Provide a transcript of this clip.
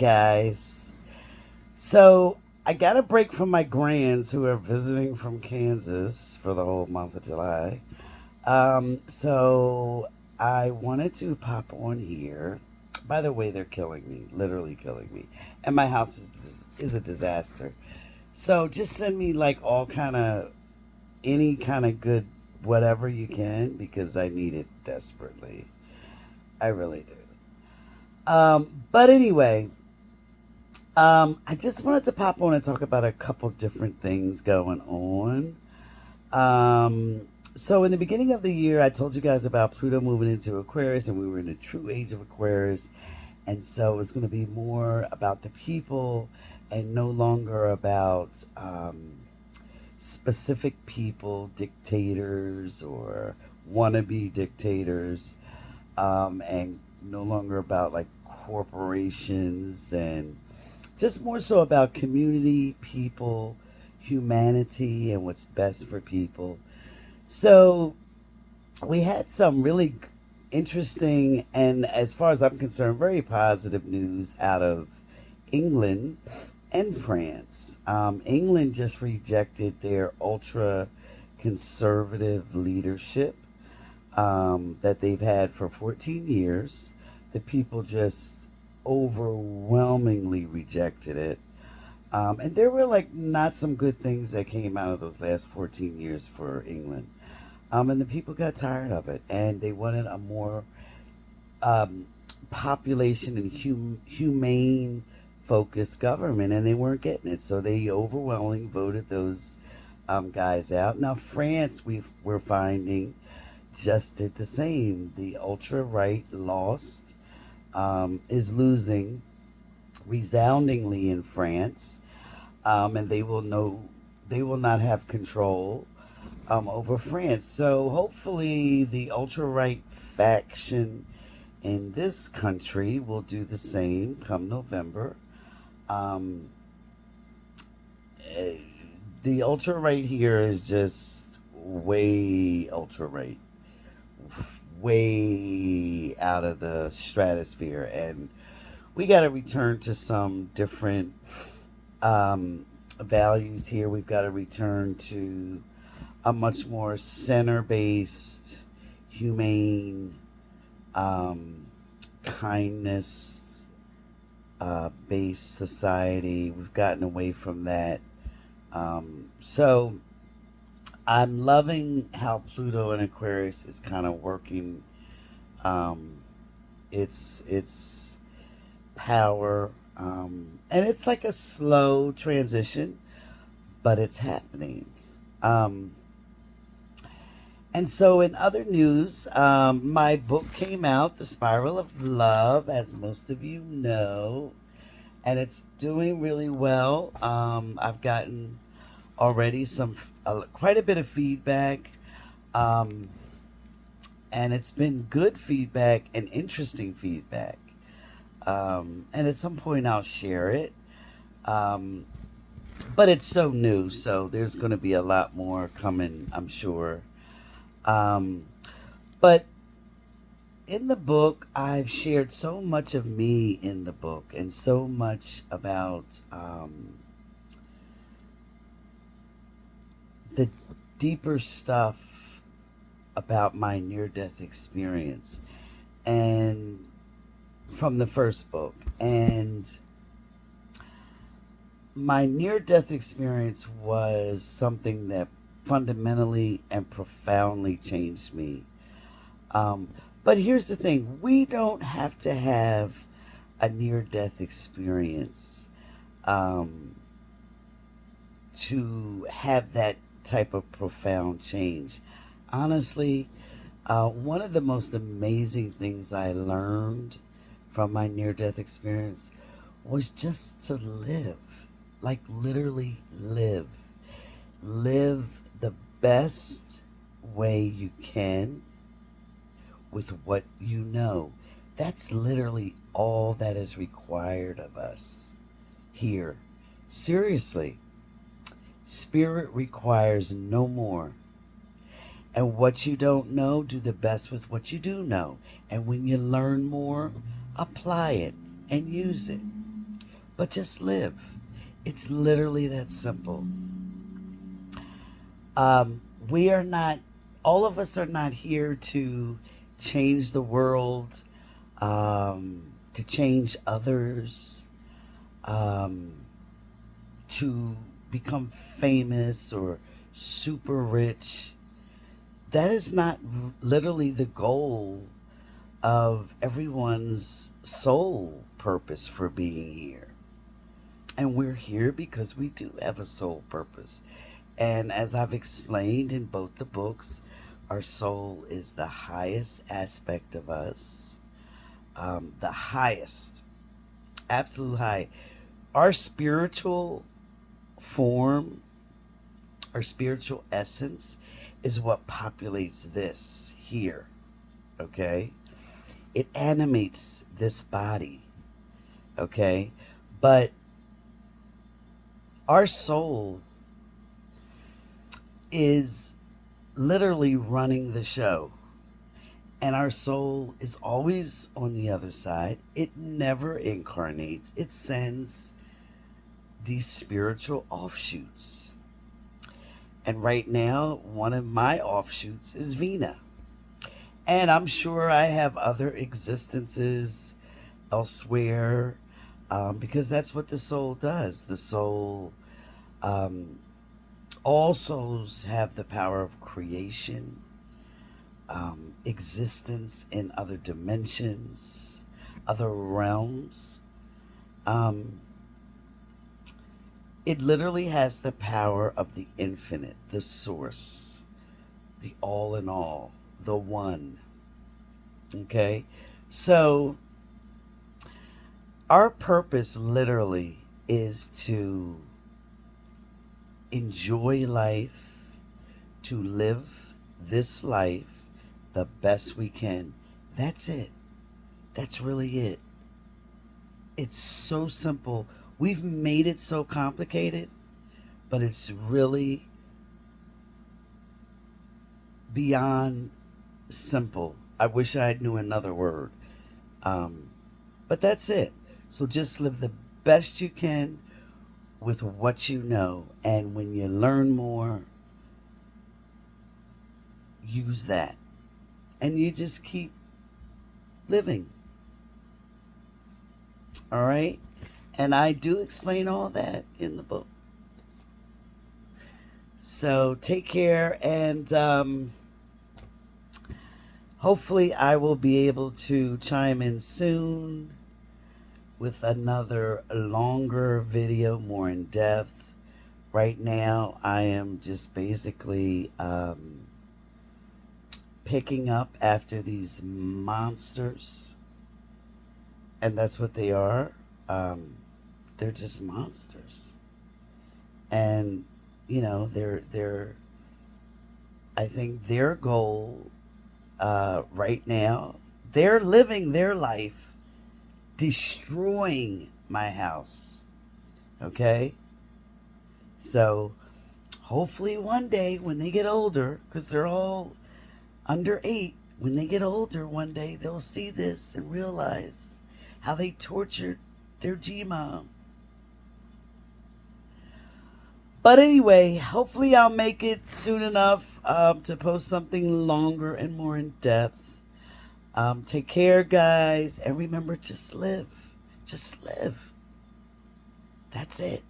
guys. So I got a break from my grands who are visiting from Kansas for the whole month of July. So I wanted to pop on here. By the way, they're killing me, literally killing me, and my house is a disaster. So just send me like all kind of any kind of good whatever you can because I need it desperately. I really do. But anyway, I just wanted to pop on and talk about a couple different things going on. So in the beginning of the year, I told you guys about Pluto moving into Aquarius, and we were in the true age of Aquarius, and so it's going to be more about the people and no longer about specific people, dictators or wannabe dictators, and no longer about like corporations and just more so about community, people, humanity, and what's best for people. So we had some really interesting and, as far as I'm concerned, very positive news out of England and France. England just rejected their ultra conservative leadership that they've had for 14 years. The people just overwhelmingly rejected it. And there were like not some good things that came out of those last 14 years for England. And the people got tired of it and they wanted a more um, population and humane focused government, and they weren't getting it. So they overwhelmingly voted those guys out. Now, France, we're finding, just did the same. The ultra right lost, is losing resoundingly in France, and they will not have control over France. So hopefully, the ultra right faction in this country will do the same come November. Um, eh, the ultra right here is just way ultra right, way out of the stratosphere, and we got to return to some different um, values here. We've got to return to a much more center based, humane, um, kindness based society. We've gotten away from that. So I'm loving how Pluto and Aquarius is kind of working um, its power, and it's like a slow transition, but it's happening. Um, and so, in other news, my book came out, The Spiral of Love, as most of you know, and it's doing really well. I've gotten already quite a bit of feedback, um, and it's been good feedback and interesting feedback. And at some point, I'll share it. Um, but it's so new, so there's going to be a lot more coming, I'm sure. Um, but in the book, I've shared so much of me in the book and so much about the deeper stuff about my near death experience and from the first book. And my near death experience was something that fundamentally and profoundly changed me. Um, but here's the thing, we don't have to have a near death experience um, to have that type of profound change. Honestly, one of the most amazing things I learned from my near death experience was just to live. Like, literally live. Live the best way you can with what you know. That's literally all that is required of us here. Seriously. Spirit requires no more. And what you don't know, do the best with what you do know. And when you learn more, apply it and use it. but just live. It's literally that simple. We are not, all of us are not here to change the world, to change others, um, to become famous or super rich. That is not literally the goal of everyone's sole purpose for being here. And we're here because we do have a soul purpose. And as I've explained in both the books, our soul is the highest aspect of us, the highest, absolute high. Our spiritual form, our spiritual essence is what populates this here, okay? It animates this body, okay? But our soul is literally running the show. And our soul is always on the other side. It never incarnates. It sends these spiritual offshoots. And right now, one of my offshoots is Vina. And I'm sure I have other existences elsewhere, because that's what the soul does. The soul, all souls have the power of creation, existence in other dimensions, other realms. Um, it literally has the power of the infinite, the source, the all in all, the one. Okay? So, our purpose literally is to enjoy life, to live this life the best we can. That's it. That's really it. It's so simple. We've made it so complicated, but it's really beyond simple. I wish I knew another word. But that's it. So just live the best you can with what you know. And when you learn more, use that. And you just keep living. All right? And I do explain all that in the book. So take care, and hopefully I will be able to chime in soon with another longer video, more in depth. Right now, I am just basically picking up after these monsters, and that's what they are. They're just monsters, and they're. I think their goal right now, they're living their life destroying my house. Okay? So, hopefully one day when they get older, because they're all under 8, when they get older one day, they'll see this and realize how they tortured their G-mom. But anyway, hopefully I'll make it soon enough to post something longer and more in depth. Take care, guys. And remember, just live. Just live. That's it.